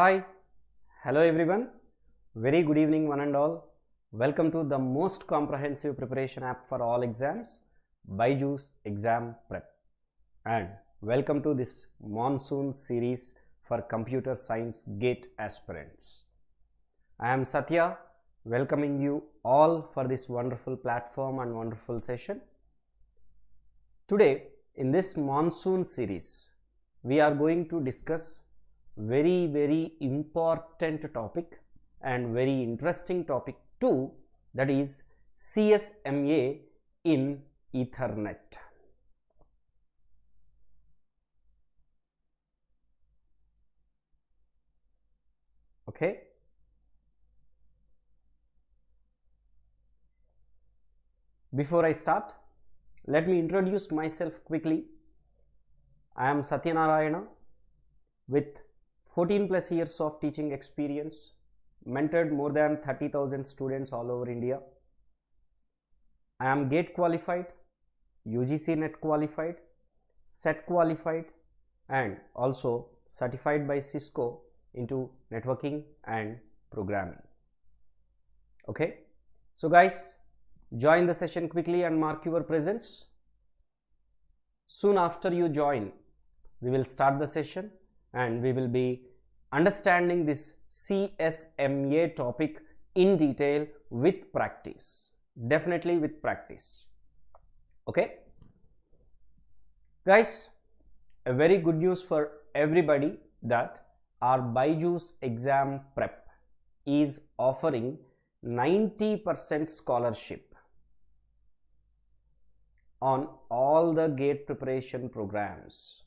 Hi, hello everyone. Very good evening one and all. Welcome to the most comprehensive preparation app for all exams, Byjus Exam Prep. And welcome to this monsoon series for computer science GATE aspirants. I am Satya, welcoming you all for this wonderful platform and wonderful session. Today in this monsoon series, we are going to discuss very important topic and very interesting topic too, that is CSMA in Ethernet. Okay, before I start, let me introduce myself quickly. I am Satya Narayana with 14 plus years of teaching experience, mentored more than 30,000 students all over India. I am GATE qualified, UGC NET qualified, SET qualified, and also certified by Cisco into networking and programming. Okay, so guys, join the session quickly and mark your presence. Soon after you join, we will start the session and we will be understanding this CSMA topic in detail with practice, definitely with practice. Okay guys, a very good news for everybody that our Byjus exam prep is offering 90% scholarship on all the GATE preparation programs.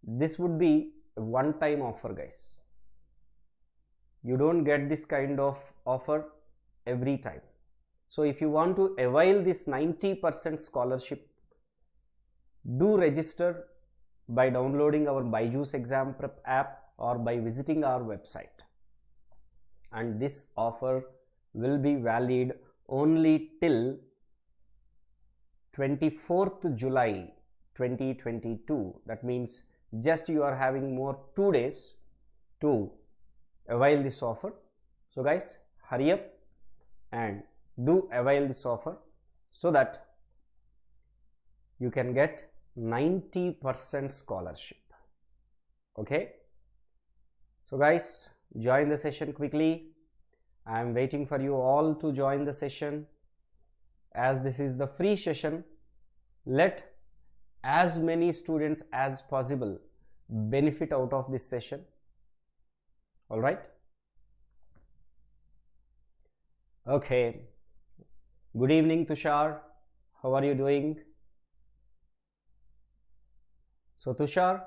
This would be a one-time offer, guys. You don't get this kind of offer every time. So if you want to avail this 90% scholarship, do register by downloading our Byjus exam prep app or by visiting our website. And this offer will be valid only till 24th July 2022. That means just you are having more 2 days to avail this offer. So guys, hurry up and do avail this offer so that you can get 90% scholarship. Okay, so guys, join the session quickly. I am waiting for you all to join the session. As this is the free session, let as many students as possible benefit out of this session. All right. Okay. Good evening, Tushar. How are you doing? So Tushar,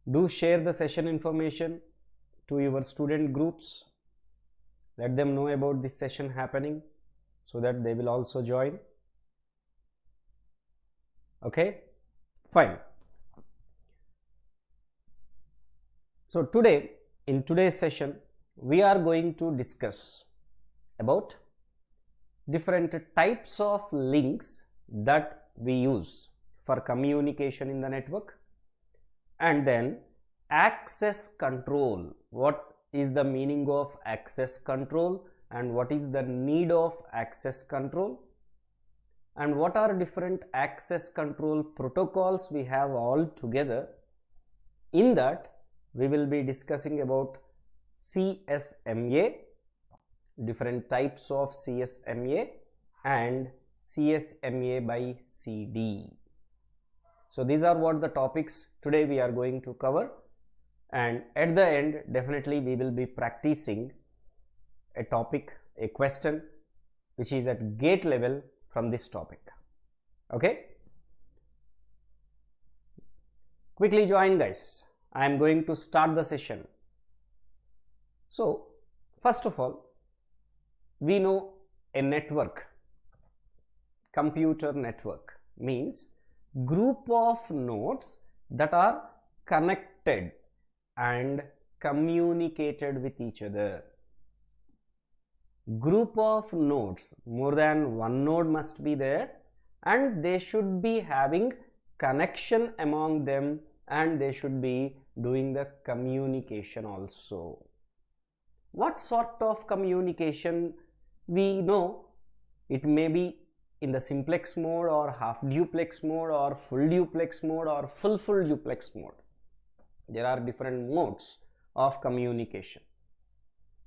do share the session information to your student groups. Let them know about this session happening so that they will also join. Okay, fine. So today, in today's session, we are going to discuss about different types of links that we use for communication in the network, and then access control. What is the meaning of access control and what is the need of access control? And what are different access control protocols we have all together. In that, we will be discussing about CSMA, different types of CSMA, and CSMA by CD. So these are what the topics today we are going to cover, and at the end definitely we will be practicing a topic, a question which is at GATE level from this topic. Okay, quickly join guys. I am going to start the session. So first of all, we know a network, computer network means group of nodes that are connected and communicated with each other. Group of nodes, more than one node must be there, and they should be having connection among them and they should be doing the communication also. What sort of communication? We know it may be in the simplex mode or half duplex mode or full duplex mode or full duplex mode. There are different modes of communication.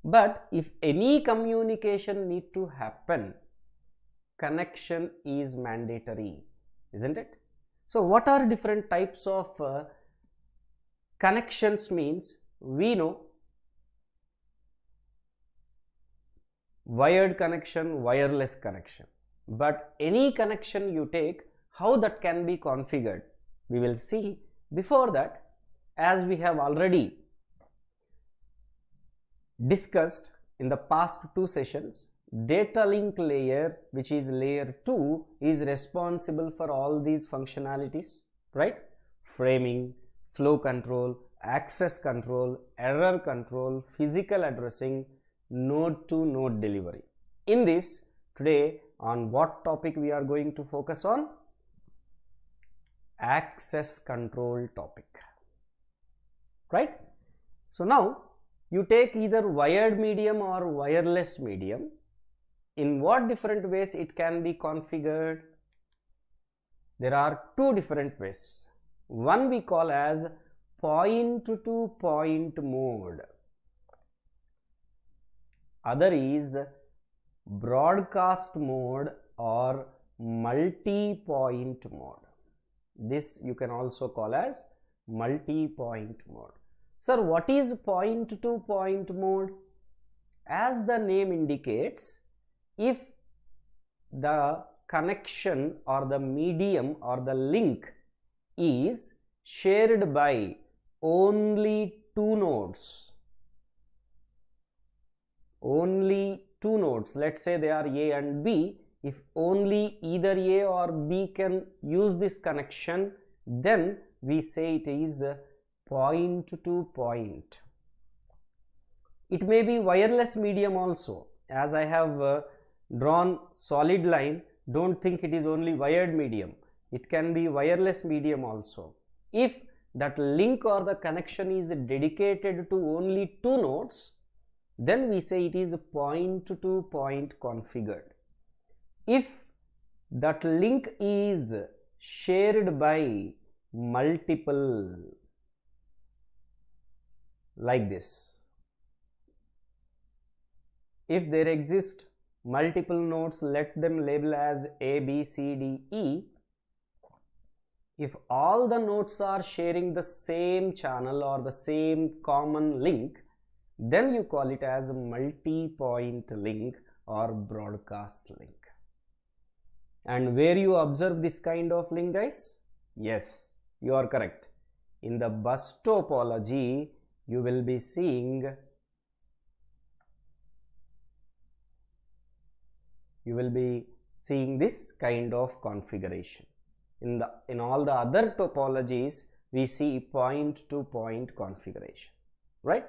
But if any communication need to happen, connection is mandatory, isn't it? So what are different types of connections? Means we know wired connection, wireless connection, but any connection you take, how that can be configured, we will see. Before that, as we have already discussed in the past two sessions, data link layer, which is layer 2, is responsible for all these functionalities, right? Framing, flow control, access control, error control, physical addressing, node to node delivery. In this, today on what topic we are going to focus on? Access control topic, right? So now you take either wired medium or wireless medium. In what different ways it can be configured? There are two different ways. One we call as point to point mode. Other is broadcast mode or multi-point mode. This you can also call as multi-point mode. Sir, what is point to point mode? As the name indicates, if the connection or the medium or the link is shared by only two nodes, let's say they are A and B, if only either A or B can use this connection, then we say it is point to point. It may be wireless medium also. As I have drawn solid line, don't think it is only wired medium. It can be wireless medium also. If that link or the connection is dedicated to only two nodes, then we say it is point to point configured. If that link is shared by multiple, like this, if there exist multiple nodes, let them label as A, B, C, D, E. If all the nodes are sharing the same channel or the same common link, then you call it as a multi-point link or broadcast link. And where you observe this kind of link, guys? Yes, you are correct. In the bus topology, you will be seeing this kind of configuration. In all the other topologies, we see point to point configuration, right?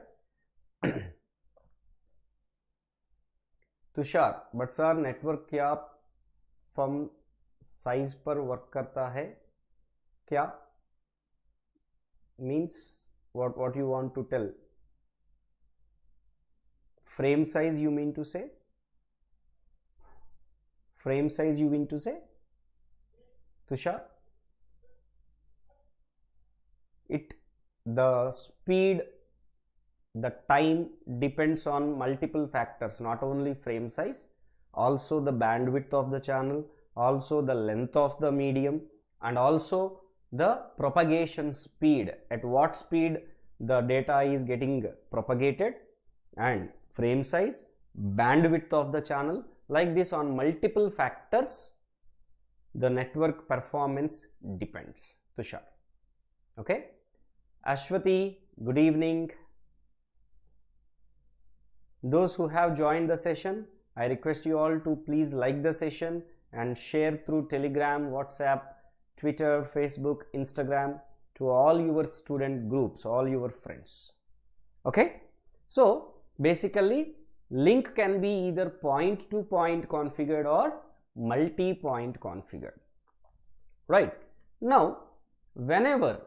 Tushar, but sir network क्या firm size पर work करता है क्या? Means what you want to tell? Frame size you mean to say? Frame size you mean to say, Tushar? The speed, the time depends on multiple factors, not only frame size, also the bandwidth of the channel, also the length of the medium, and also the propagation speed, at what speed the data is getting propagated, and frame size, bandwidth of the channel. Like this, on multiple factors, the network performance depends. Tushar, okay? Ashwati, good evening. Those who have joined the session, I request you all to please like the session and share through Telegram, WhatsApp, Twitter, Facebook, Instagram to all your student groups, all your friends. Okay? So basically, link can be either point to point configured or multi-point configured. Right? Now, whenever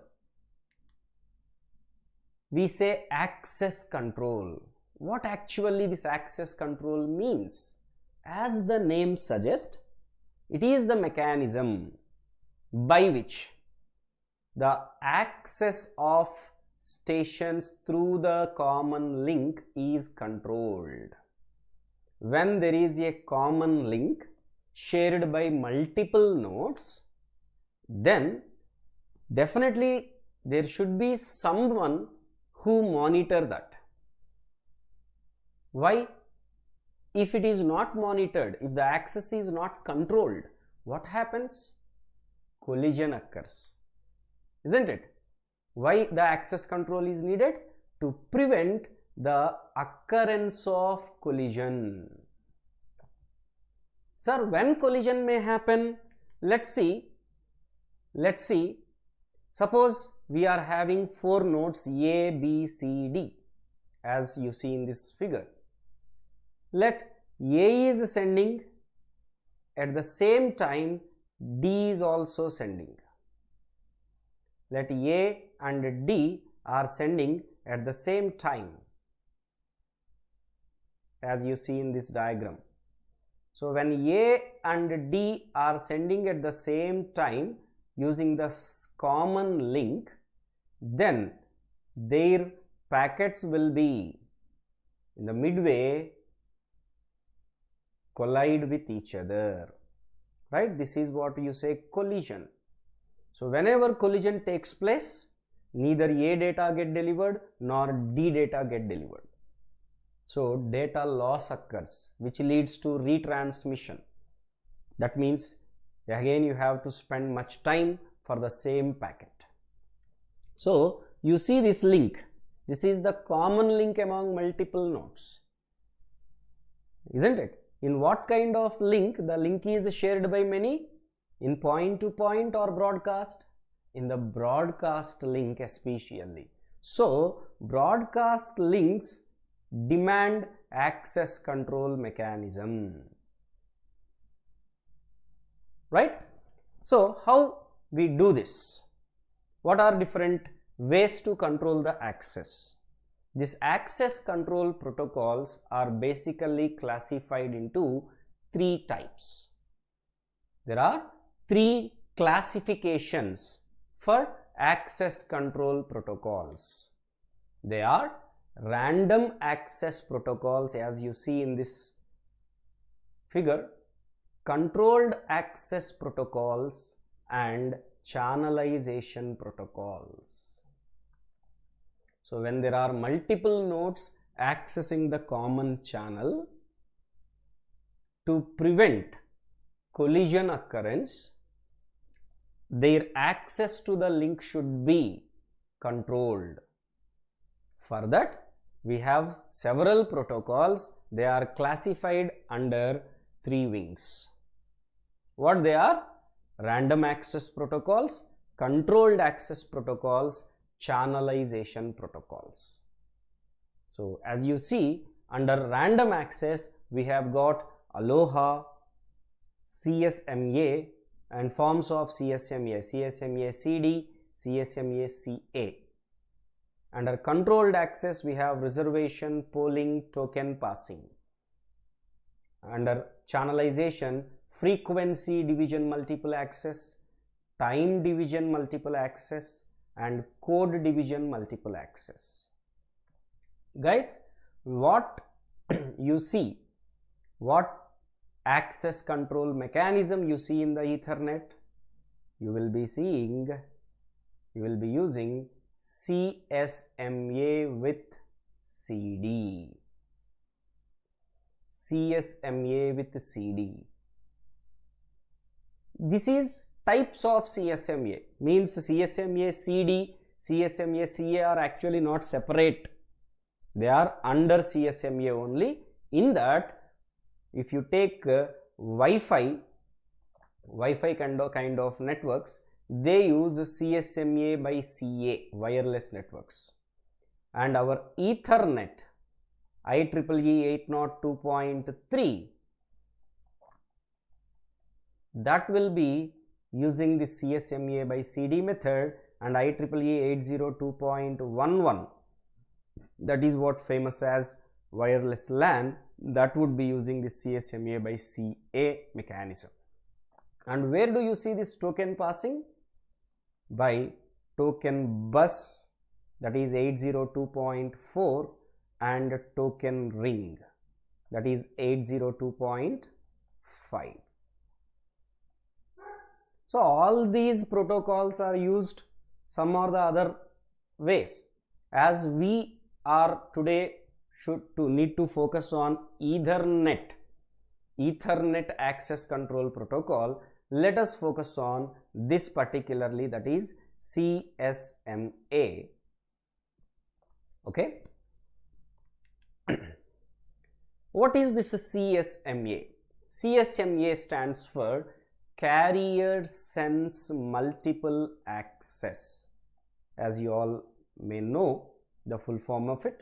we say access control. What actually this access control means? As the name suggests, it is the mechanism by which the access of stations through the common link is controlled. When there is a common link shared by multiple nodes, then definitely there should be someone who monitor that. Why? If it is not monitored, if the access is not controlled, what happens? Collision occurs, isn't it? Why the access control is needed? To prevent the occurrence of collision. Sir, when collision may happen? Let's see. Suppose we are having 4 nodes A, B, C, D, as you see in this figure. Let A is sending, at the same time D is also sending. Let A and D are sending at the same time, as you see in this diagram. So when A and D are sending at the same time using the common link, then their packets will be in the midway collide with each other, right? This is what you say collision. So whenever collision takes place, neither A data get delivered nor D data get delivered. So data loss occurs, which leads to retransmission. That means again you have to spend much time for the same packet. So you see this link. This is the common link among multiple nodes, isn't it? In what kind of link? The link is shared by many. In point to point or broadcast? In the broadcast link especially. So broadcast links demand access control mechanism, right? So how we do this? What are different ways to control the access? These access control protocols are basically classified into 3 types. There are 3 classifications for access control protocols. They are random access protocols, as you see in this figure, controlled access protocols, and channelization protocols. So when there are multiple nodes accessing the common channel, to prevent collision occurrence, their access to the link should be controlled. For that, we have several protocols. They are classified under 3 wings. What they are? Random access protocols, controlled access protocols, channelization protocols. So as you see, under random access, we have got Aloha, CSMA, and forms of CSMA, CSMA CD, CSMA CA. Under controlled access, we have reservation, polling, token passing. Under channelization, frequency division multiple access, time division multiple access, and code division multiple access. Guys, what you see, what access control mechanism you see in the Ethernet, you will be using CSMA with CD. CSMA with CD. This is types of CSMA, means CSMA CD, CSMA CA are actually not separate. They are under CSMA only. In that, if you take Wi-Fi kind of networks, they use CSMA by CA, wireless networks. And our Ethernet, IEEE 802.3, that will be using the CSMA by CD method, and IEEE 802.11 that is what famous as wireless LAN, that would be using the CSMA by CA mechanism. And where do you see this token passing? By token bus, that is 802.4, and token ring, that is 802.5. So all these protocols are used some or the other ways. As we are today need to focus on Ethernet access control protocol, let us focus on this particularly, that is CSMA. Okay. What is this CSMA? CSMA stands for Carrier Sense Multiple Access. As you all may know the full form of it,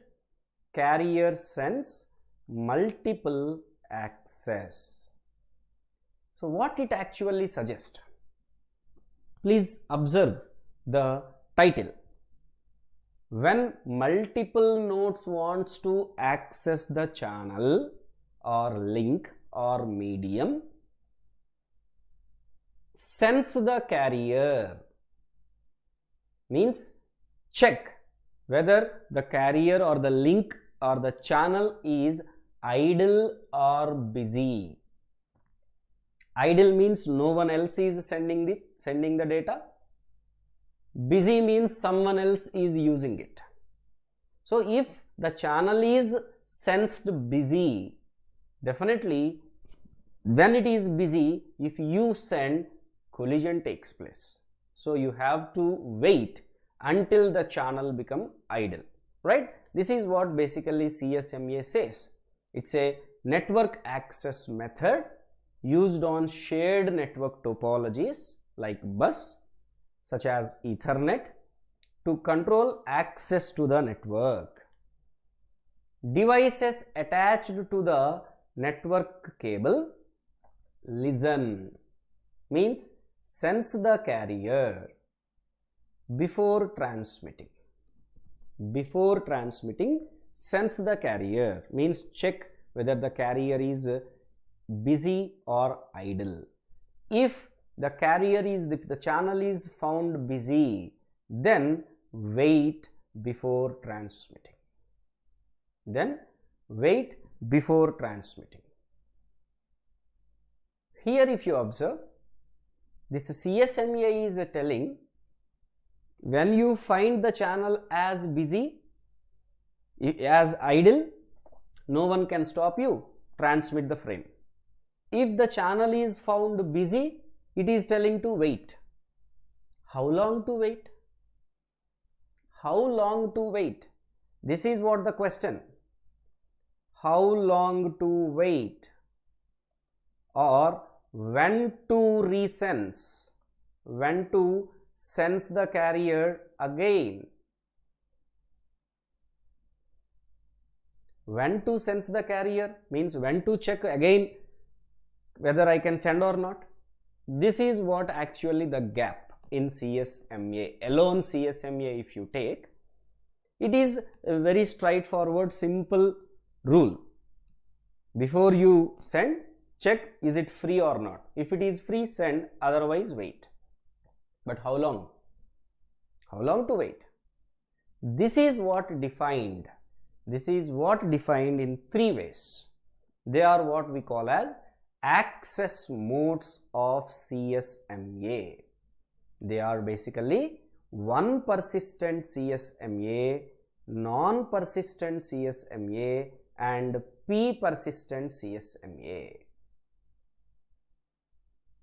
Carrier Sense Multiple Access. So what it actually suggests? Please observe the title. When multiple nodes wants to access the channel or link or medium, sense the carrier means check whether the carrier or the link or the channel is idle or busy. Idle means no one else is sending the data. Busy means someone else is using it. So if the channel is sensed busy, definitely when it is busy, if you send, collision takes place. So you have to wait until the channel become idle, right? This is what basically CSMA says. It's a network access method used on shared network topologies like bus, such as Ethernet, to control access to the network. Devices attached to the network cable listen, means sense the carrier before transmitting. Before transmitting, sense the carrier means check whether the carrier is busy or idle. If the channel is found busy, then wait before transmitting. Here if you observe, this CSMA is telling, when you find the channel as busy, as idle, no one can stop you, transmit the frame. If the channel is found busy, it is telling to wait. How long to wait? How long to wait? This is what the question. How long to wait? Or when to resense? When to sense the carrier again? When to sense the carrier means when to check again whether I can send or not. This is what actually the gap in CSMA, alone CSMA if you take. It is a very straightforward, simple rule. Before you send, check is it free or not. If it is free, send, otherwise wait. But how long? How long to wait? This is what defined. This is what defined in three ways. They are what we call as access modes of CSMA. They are basically one persistent CSMA, non-persistent CSMA, and P-persistent CSMA.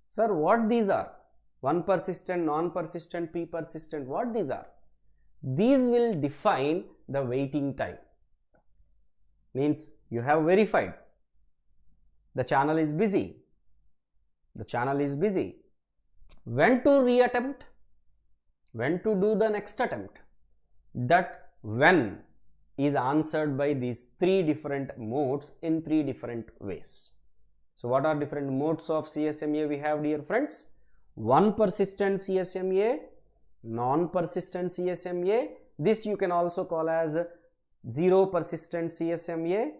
Sir, what these are? One persistent, non-persistent, P-persistent, what these are? These will define the waiting time. Means you have verified the channel is busy. The channel is busy. When to reattempt? When to do the next attempt? That when is answered by these three different modes in three different ways. So what are different modes of CSMA we have, dear friends? One persistent CSMA, non-persistent CSMA. This you can also call as 0 persistent CSMA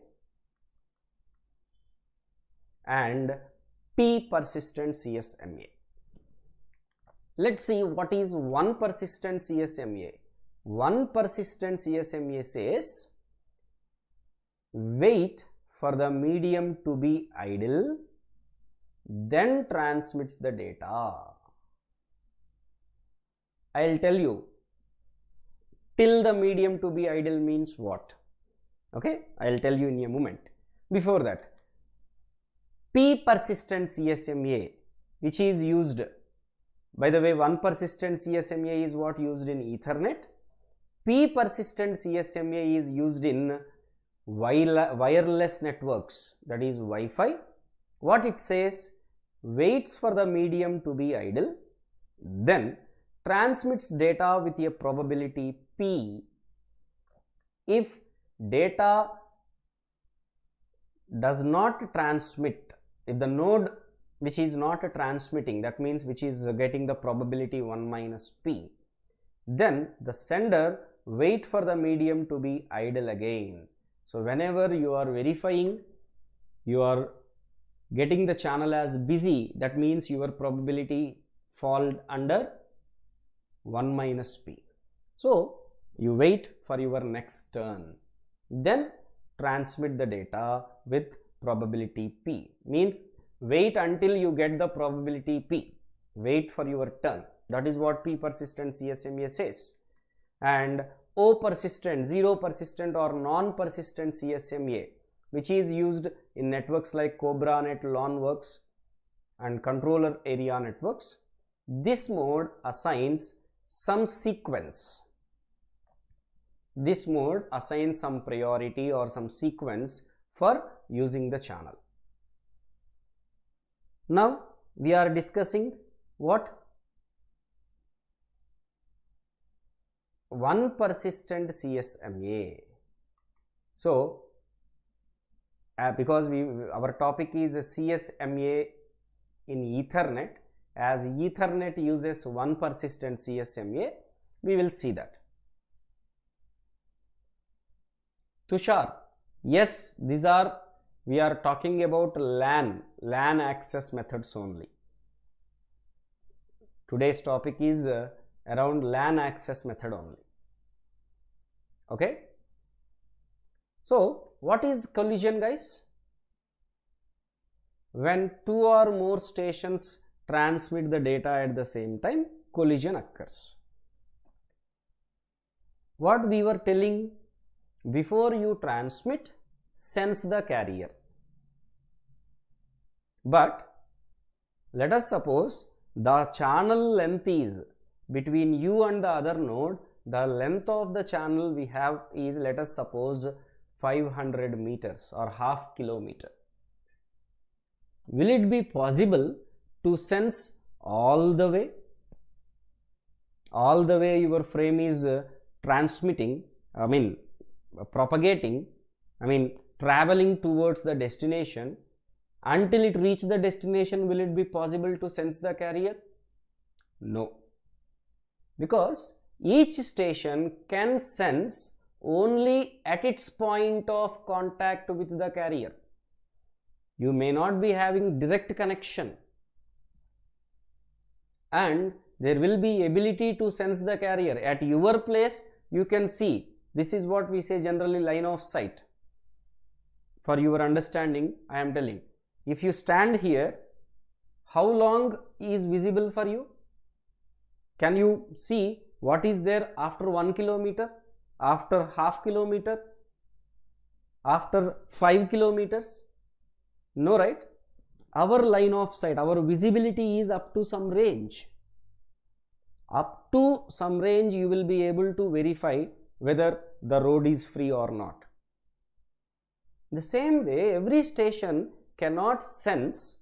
and P persistent CSMA. Let's see what is 1 persistent CSMA. 1 persistent CSMA says wait for the medium to be idle, then transmits the data. I'll tell you, till the medium to be idle means what? Okay, I'll tell you in a moment. Before that, P persistent CSMA, which is used, by the way, 1 persistent CSMA is what used in Ethernet. P persistent CSMA is used in wireless networks, that is Wi-Fi. What it says, waits for the medium to be idle, then transmits data with a probability P. If data does not transmit, if the node which is not transmitting, that means which is getting the probability 1 minus P, then the sender wait for the medium to be idle again. So whenever you are verifying, you are getting the channel as busy, that means your probability fall under 1 minus P. So you wait for your next turn, then transmit the data with probability P, means wait until you get the probability P, wait for your turn. That is what P persistent CSMA says. And O persistent, 0 persistent or non-persistent CSMA, which is used in networks like CobraNet, LonWorks and controller area networks. This mode assigns some sequence. This mode assigns some priority or some sequence for using the channel. Now we are discussing what? 1 persistent CSMA. So because our topic is a CSMA in Ethernet, as Ethernet uses 1 persistent CSMA, we will see that. Tushar, yes, these are, we are talking about LAN access methods only. Today's topic is around LAN access method only. Okay. So what is collision, guys? When 2 or more stations transmit the data at the same time, collision occurs. What we were telling, before you transmit, sense the carrier. But let us suppose the channel length is between you and the other node, the length of the channel we have is, let us suppose, 500 meters or half kilometer. Will it be possible to sense all the way? All the way your frame is transmitting, propagating, traveling towards the destination. Until it reaches the destination, will it be possible to sense the carrier? No. Because each station can sense only at its point of contact with the carrier. You may not be having direct connection, and there will be ability to sense the carrier. At your place, you can see. This is what we say generally line of sight. For your understanding, I am telling. If you stand here, how long is visible for you? Can you see what is there after 1 kilometer, after half kilometer, after 5 kilometers? No, right? Our line of sight, our visibility is up to some range. Up to some range you will be able to verify whether the road is free or not. The same way, every station cannot sense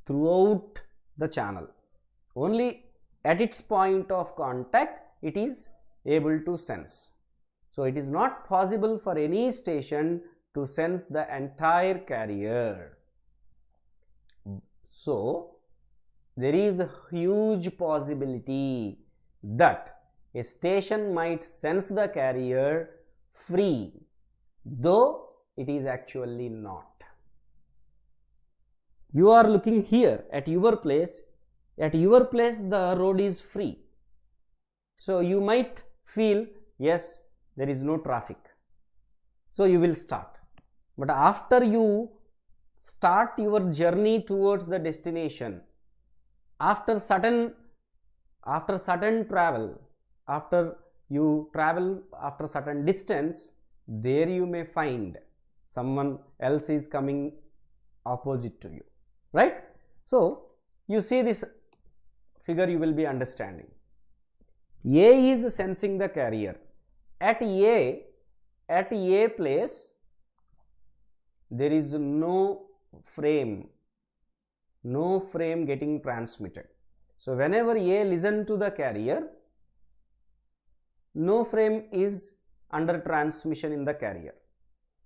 throughout the channel. Only at its point of contact it is able to sense. So it is not possible for any station to sense the entire carrier. So there is a huge possibility that a station might sense the carrier free, though it is actually not. You are looking here at your place. At your place the road is free. So you might feel, yes, there is no traffic. So you will start. But after you start your journey towards the destination, after certain travel, after you travel after certain distance, there you may find someone else is coming opposite to you, right? So you see this figure, you will be understanding. A is sensing the carrier. At A place there is no frame getting transmitted. So whenever A listen to the carrier, no frame is under transmission in the carrier.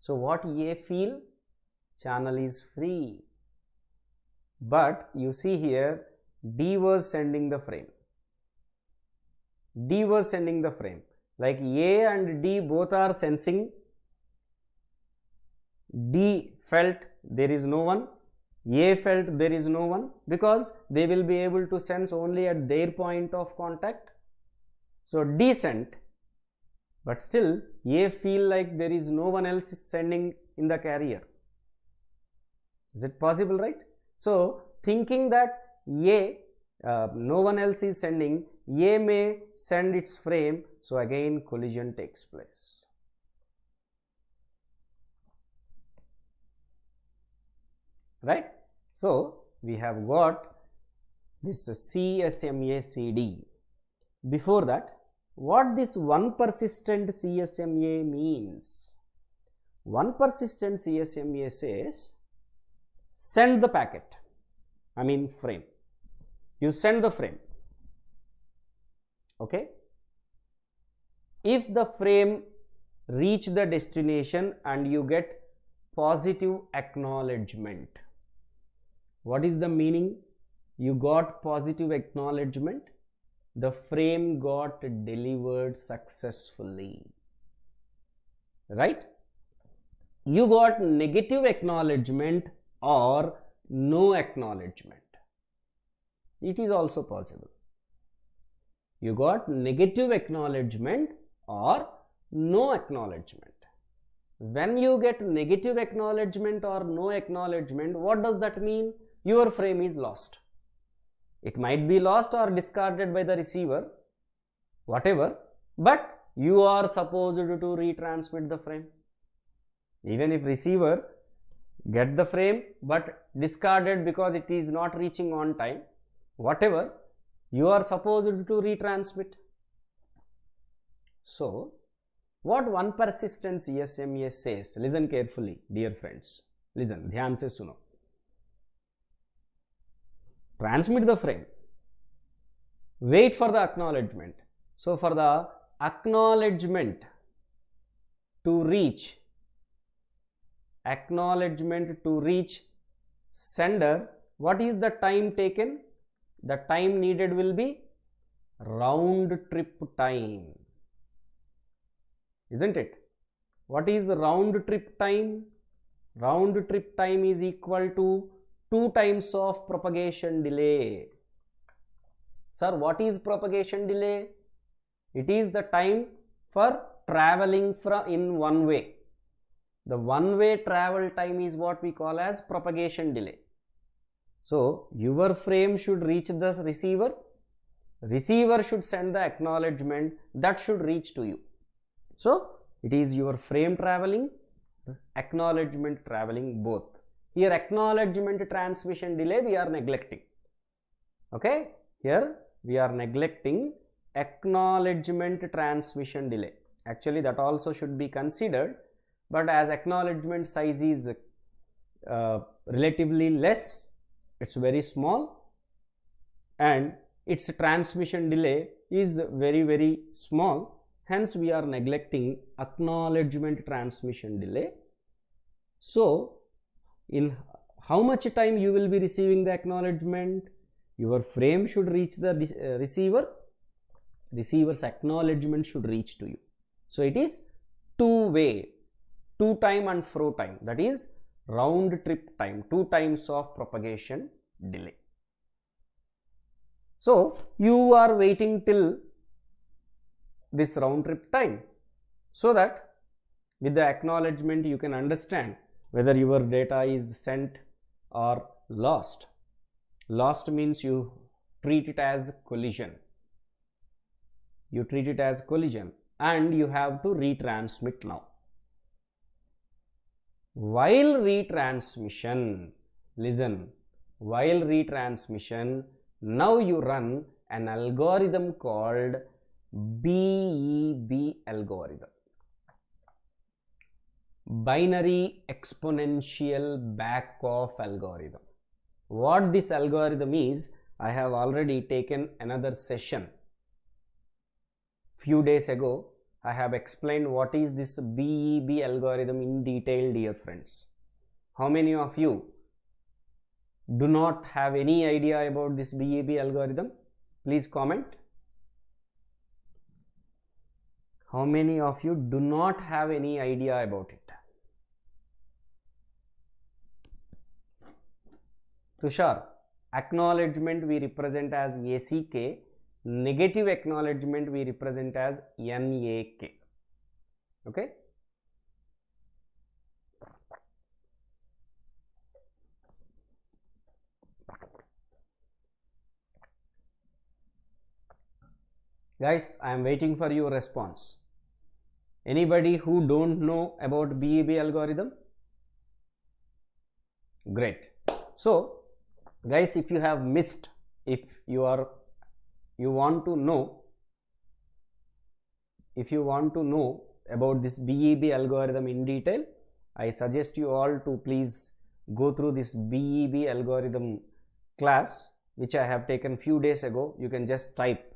So what A feel? Channel is free. But you see here, D was sending the frame. D was sending the frame. Like A and D both are sensing. D felt there is no one. A felt there is no one, because they will be able to sense only at their point of contact. So D sent, but still A feel like there is no one else sending in the carrier. Is it possible, right? So thinking that no one else is sending, A may send its frame, so again collision takes place. Right? So we have got this CSMA CD. Before that, what this one persistent CSMA means? One persistent CSMA says, send the packet, frame. You send the frame. Okay? If the frame reach the destination and you get positive acknowledgement. What is the meaning? You got positive acknowledgement, the frame got delivered successfully, right? You got negative acknowledgement or no acknowledgement. It is also possible. You got negative acknowledgement or no acknowledgement. When you get negative acknowledgement or no acknowledgement, what does that mean? Your frame is lost. It might be lost or discarded by the receiver, whatever, but you are supposed to retransmit the frame. Even if receiver get the frame but discarded because it is not reaching on time, whatever, you are supposed to retransmit. So what one persistent CSMA says, listen carefully dear friends, listen, ध्यान से सुनो. Transmit the frame, wait for the acknowledgement. So for the acknowledgement to reach sender, what is the time taken? The time needed will be round trip time, isn't it? What is round trip time? Round trip time is equal to 2 times of propagation delay. Sir, what is propagation delay? It is the time for traveling in one way. The one-way travel time is what we call as propagation delay. So your frame should reach the receiver. Receiver should send the acknowledgement that should reach to you. So it is your frame traveling, acknowledgement traveling both. Here acknowledgement transmission delay we are neglecting. Okay, here we are neglecting acknowledgement transmission delay. Actually that also should be considered, but as acknowledgement size is relatively less, it's very small, and its transmission delay is very small, hence we are neglecting acknowledgement transmission delay. So in how much time you will be receiving the acknowledgement? Your frame should reach the receiver, receiver's acknowledgement should reach to you. So it is two-way, two time and fro time, that is round trip time, 2 times of propagation delay. So you are waiting till this round trip time, so that with the acknowledgement you can understand whether your data is sent or lost. Lost means you treat it as collision. You treat it as collision and you have to retransmit now. While retransmission, listen, while retransmission, now you run an algorithm called BEB algorithm, binary exponential back-off algorithm. What this algorithm is, I have already taken another session. Few days ago, I have explained what is this BEB algorithm in detail, dear friends. How many of you do not have any idea about this BEB algorithm? Please comment. How many of you do not have any idea about it? Tushar, acknowledgement we represent as ACK, negative acknowledgement we represent as NAK. Okay? Guys, I am waiting for your response. Anybody who don't know about BEB algorithm? Great. So guys, if you have missed, if you want to know about this BEB algorithm in detail, I suggest you all to please go through this BEB algorithm class which I have taken few days ago. You can just type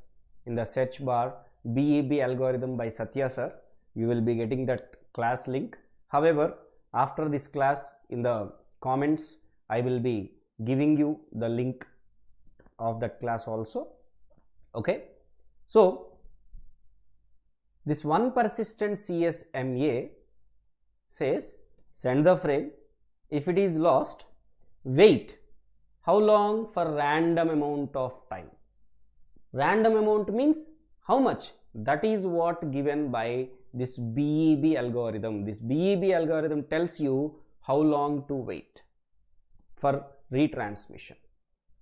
in the search bar BEB algorithm by Satya sir. You will be getting that class link. However, after this class, in the comments I will be giving you the link of that class also. Okay, so this one persistent CSMA says send the frame. If it is lost, wait. How long? For random amount of time. Random amount means how much? That is what given by this BEB algorithm. This BEB algorithm tells you how long to wait for retransmission.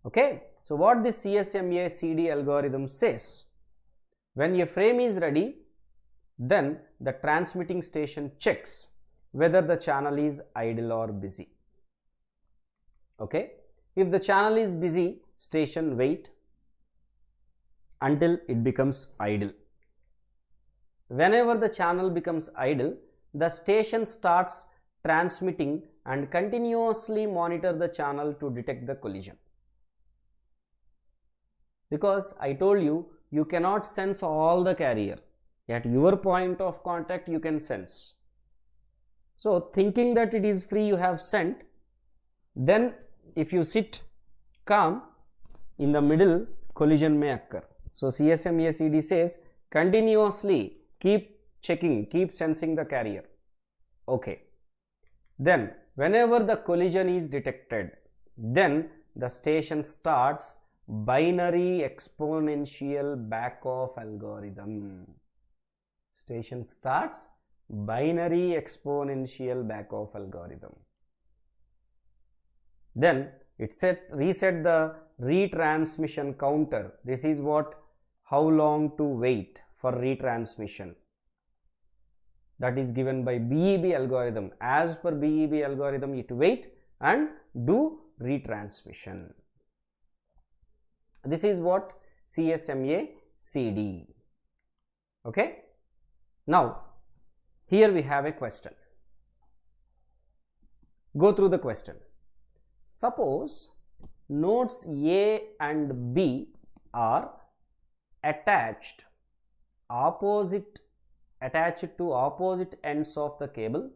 Okay, so what this CSMA CD algorithm says, when a frame is ready, then the transmitting station checks whether the channel is idle or busy. Okay, if the channel is busy, station wait until it becomes idle. Whenever the channel becomes idle, the station starts transmitting and continuously monitor the channel to detect the collision. Because I told you, you cannot sense all the carrier. At your point of contact, you can sense. So thinking that it is free, you have sent. Then if you sit calm, in the middle, collision may occur. So CSMA CD says continuously keep checking, keep sensing the carrier. Okay. Then whenever the collision is detected, then the station starts binary exponential back-off algorithm. Station starts binary exponential back-off algorithm. Then it reset the retransmission counter. This is what, how long to wait for retransmission. That is given by BEB algorithm. As per BEB algorithm, it wait and do retransmission. This is what CSMA CD. Okay. Now, here we have a question. Go through the question. Suppose nodes A and B are attached to opposite ends of the cable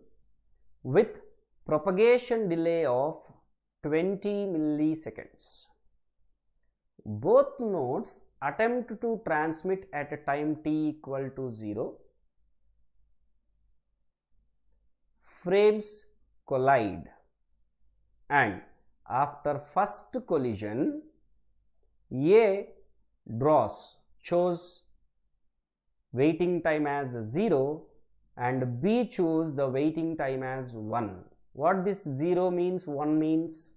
with propagation delay of 20 milliseconds. Both nodes attempt to transmit at a time t equal to 0. frames collide, and after first collision, A chose waiting time as 0 and B chose the waiting time as 1. What this 0 means, 1 means?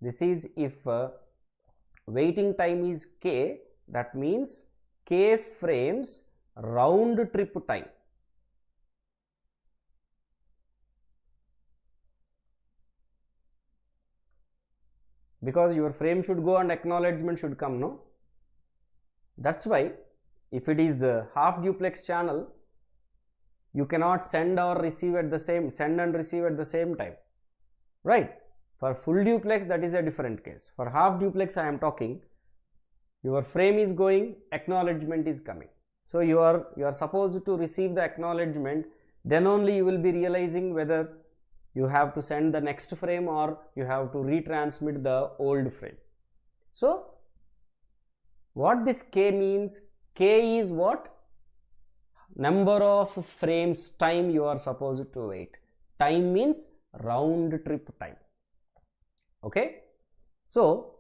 This is if waiting time is k, that means k frames round trip time. Because your frame should go and acknowledgement should come, no? That's why if it is a half duplex channel, you cannot send and receive at the same time, right? For full duplex, that is a different case. For half duplex, I am talking, your frame is going, acknowledgement is coming. So you are supposed to receive the acknowledgement, then only you will be realizing whether you have to send the next frame or you have to retransmit the old frame. So what this k means? K is what? Number of frames time you are supposed to wait. Time means round trip time. Okay. So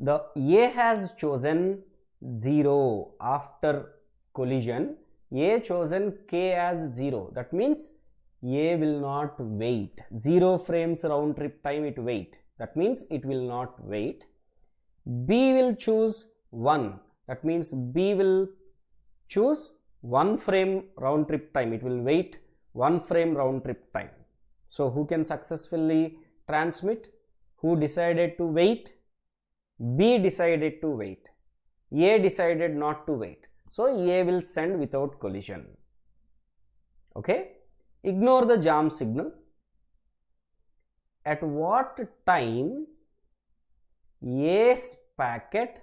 the A has chosen 0 after collision. A chosen k as 0. That means A will not wait. 0 frames round trip time it wait. That means it will not wait. B will choose 1. That means B will choose 1 frame round trip time. It will wait 1 frame round trip time. So who can successfully transmit? Who decided to wait? B decided to wait. A decided not to wait. So A will send without collision. Okay. Ignore the jam signal. At what time A's packet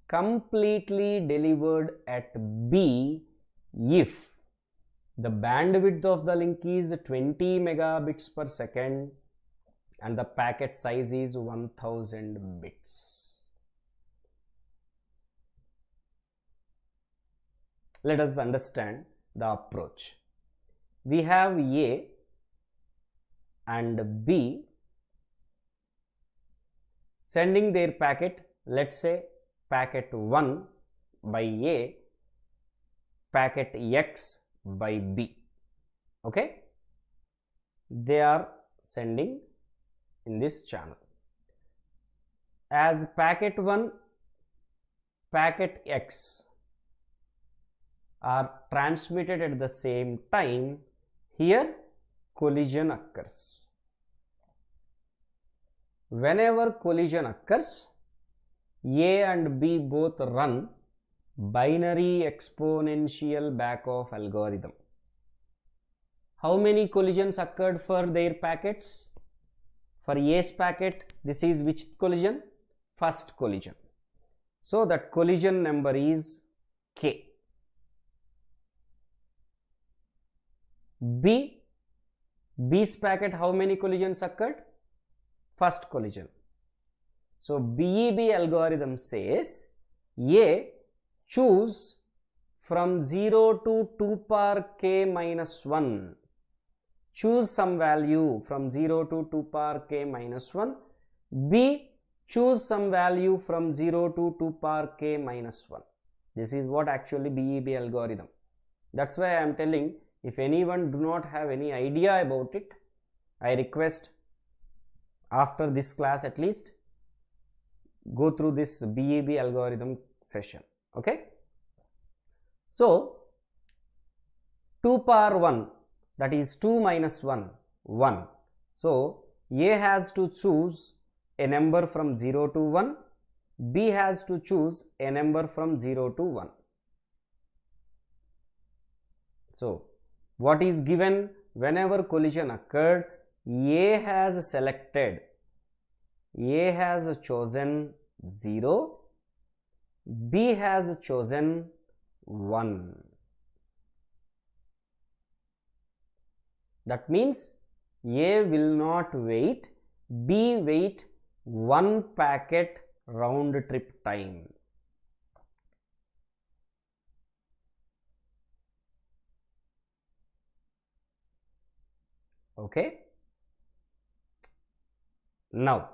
completely delivered at B if the bandwidth of the link is 20 megabits per second and the packet size is 1000 bits. Let us understand the approach. We have A and B sending their packet, let's say packet 1 by A, packet X by B. Okay, they are sending in this channel. As packet 1, packet X are transmitted at the same time, here collision occurs. Whenever collision occurs, A and B both run binary exponential back-off algorithm. How many collisions occurred for their packets? For A's packet, this is which collision? First collision. So that collision number is k. B's packet, how many collisions occurred? First collision. So BEB algorithm says A choose from 0 to 2 power k minus 1. Choose some value from 0 to 2 power k minus 1. B choose some value from 0 to 2 power k minus 1. This is what actually BEB algorithm. That's why I am telling, if anyone do not have any idea about it, I request after this class at least go through this BEB algorithm session. Okay. So 2 power 1, that is 2 minus 1, 1. So A has to choose a number from 0 to 1, B has to choose a number from 0 to 1. So what is given? Whenever collision occurred, A has selected, A has chosen 0, B has chosen 1. That means A will not wait, B wait 1 packet round trip time. Okay. Now,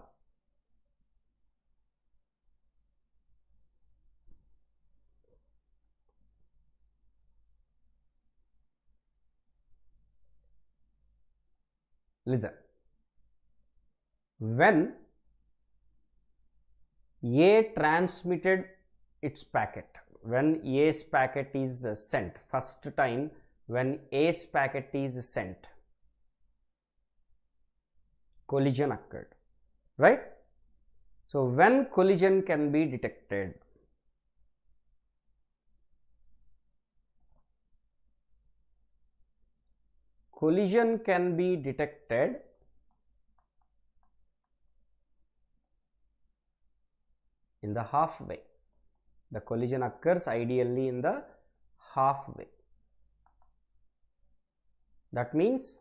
listen. When A transmitted its packet, when A's packet is sent, first time when A's packet is sent, collision occurred, right? So when collision can be detected? Collision can be detected in the halfway. The collision occurs ideally in the halfway. That means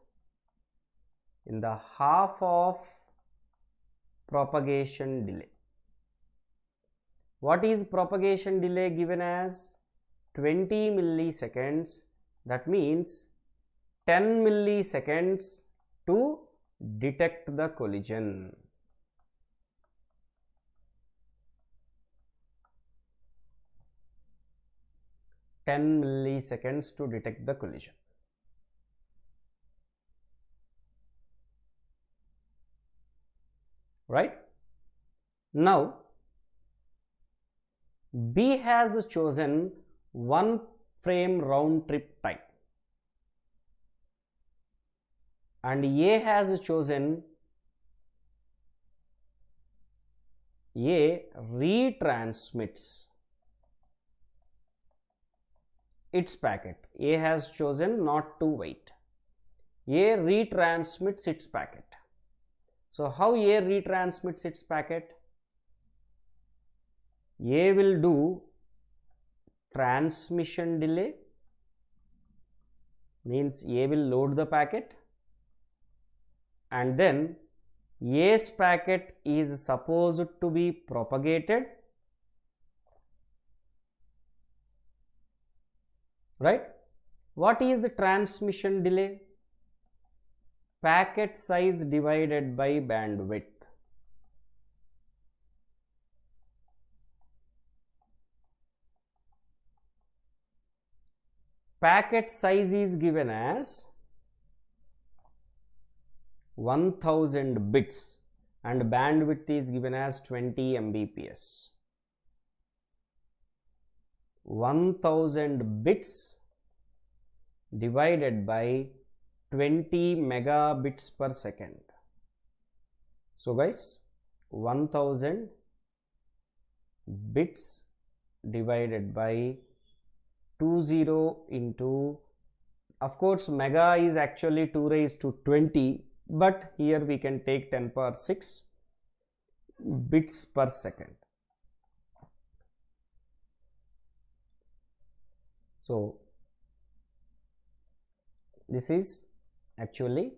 in the half of propagation delay. What is propagation delay given as? 20 milliseconds. That means 10 milliseconds to detect the collision. Milliseconds to detect the collision. Right? Now, B has chosen 1 frame round trip time and A has chosen, A retransmits its packet. A has chosen not to wait. A retransmits its packet. So how A retransmits its packet? A will do transmission delay, means A will load the packet, and then A's packet is supposed to be propagated, right? What is transmission delay? Packet size divided by bandwidth. Packet size is given as 1000 bits and bandwidth is given as 20 Mbps. 1000 bits divided by 20 megabits per second. So guys, 1000 bits divided by 20 into, of course mega is actually 2 raised to 20, but here we can take 10 power 6 bits per second. So this is actually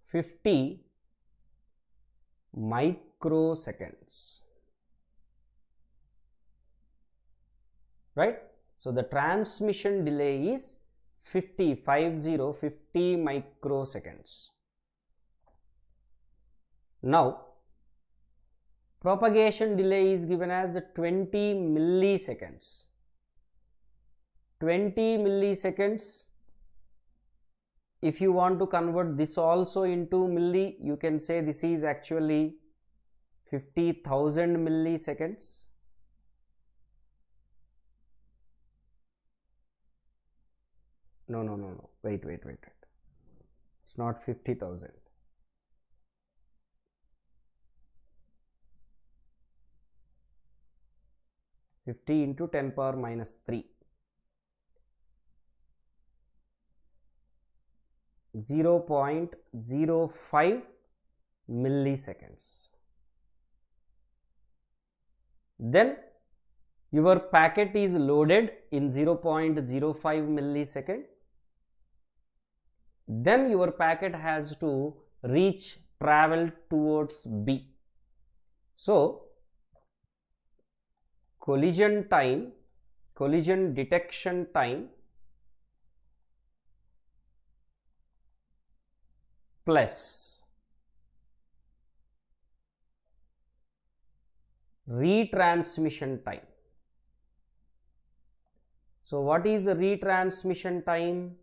50 microseconds, right? So the transmission delay is 50 microseconds. Now propagation delay is given as 20 milliseconds. 20 milliseconds, if you want to convert this also into milli, you can say this is actually 50,000 milliseconds. No, wait, it's not 50,000. Fifty into 10 power minus 3. 0.05 milliseconds. Then your packet is loaded in 0.05 millisecond. Then your packet has to travel towards B. So collision detection time plus retransmission time. So what is retransmission time?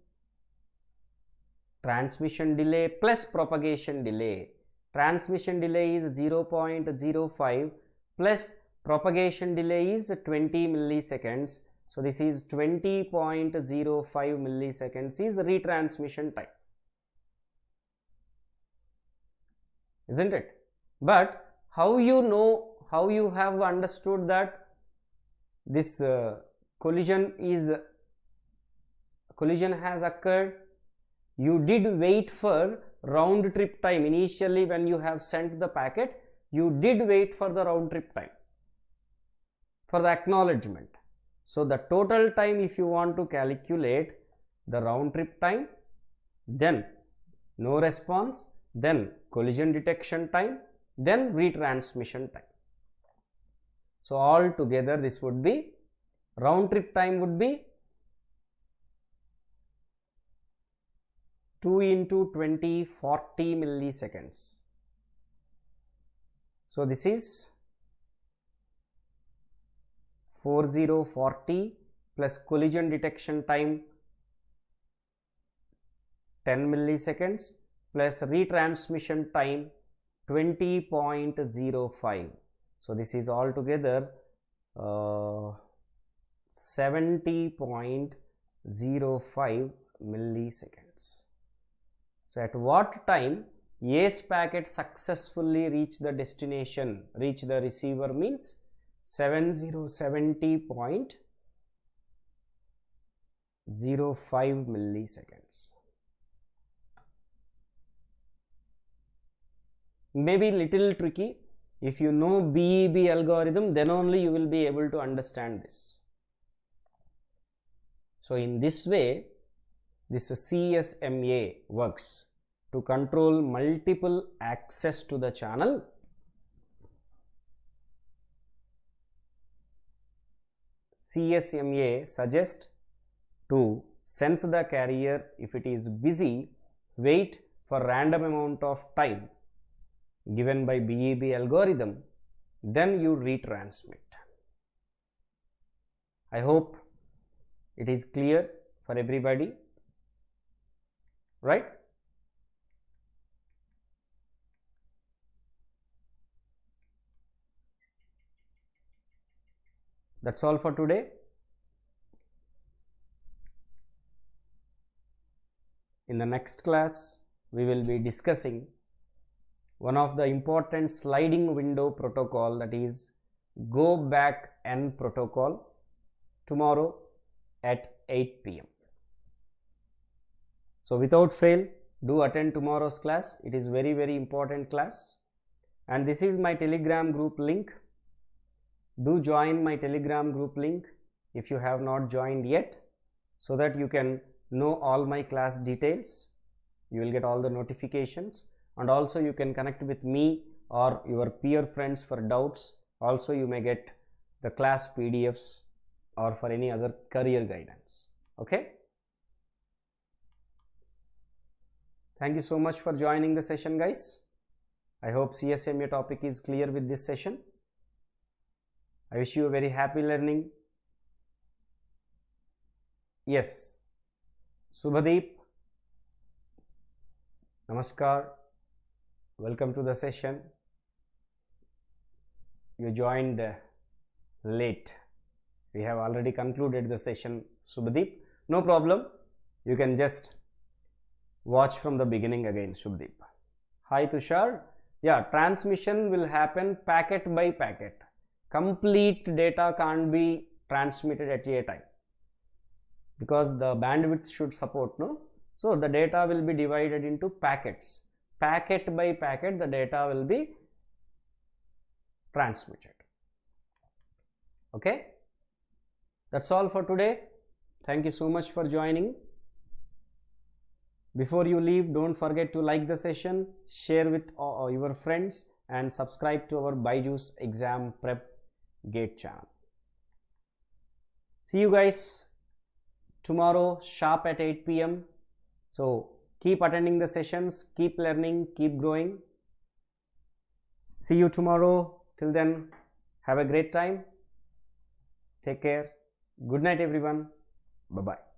Transmission delay plus propagation delay. Transmission delay is 0.05 plus propagation delay is 20 milliseconds. So this is 20.05 milliseconds is retransmission time, isn't it? But how you know, how you have understood that this collision has occurred? You did wait for round trip time. Initially when you have sent the packet, you did wait for the round trip time for the acknowledgement. So the total time, if you want to calculate the round trip time, then no response, then collision detection time, then retransmission time. So all together this would be, round trip time would be 2 into 20, 40 milliseconds. So this is 4040 plus collision detection time 10 milliseconds plus retransmission time 20.05. So this is altogether 70.05 milliseconds. So at what time A's packet successfully reach the destination, reach the receiver means 70.05 milliseconds. Maybe little tricky. If you know BEB algorithm, then only you will be able to understand this. So in this way, this CSMA works to control multiple access to the channel. CSMA suggests to sense the carrier. If it is busy, wait for random amount of time given by BEB algorithm, then you retransmit. I hope it is clear for everybody, right? That's all for today. In the next class, we will be discussing one of the important sliding window protocol, that is go back N protocol, tomorrow at 8 p.m. So without fail, do attend tomorrow's class. It is very, very important class. And this is my Telegram group link. Do join my Telegram group link if you have not joined yet, so that you can know all my class details. You will get all the notifications, and also you can connect with me or your peer friends for doubts. Also you may get the class PDFs or for any other career guidance. Okay. Thank you so much for joining the session, guys. I hope CSMA topic is clear with this session. I wish you a very happy learning. Yes, Subhadeep, Namaskar, welcome to the session. You joined late. We have already concluded the session, Subhadeep. No problem, you can just watch from the beginning again, Subhadeep. Hi Tushar. Yeah, transmission will happen packet by packet. Complete data can't be transmitted at a time because the bandwidth should support, no? So the data will be divided into packets. Packet by packet, the data will be transmitted. Okay, that's all for today. Thank you so much for joining. Before you leave, don't forget to like the session, share with your friends, and subscribe to our BYJU'S Exam Prep GATE channel. See you guys tomorrow sharp at 8 p.m. So Keep attending the sessions, keep learning, keep growing. See you tomorrow. Till then, have a great time. Take care. Good night, everyone. Bye-bye.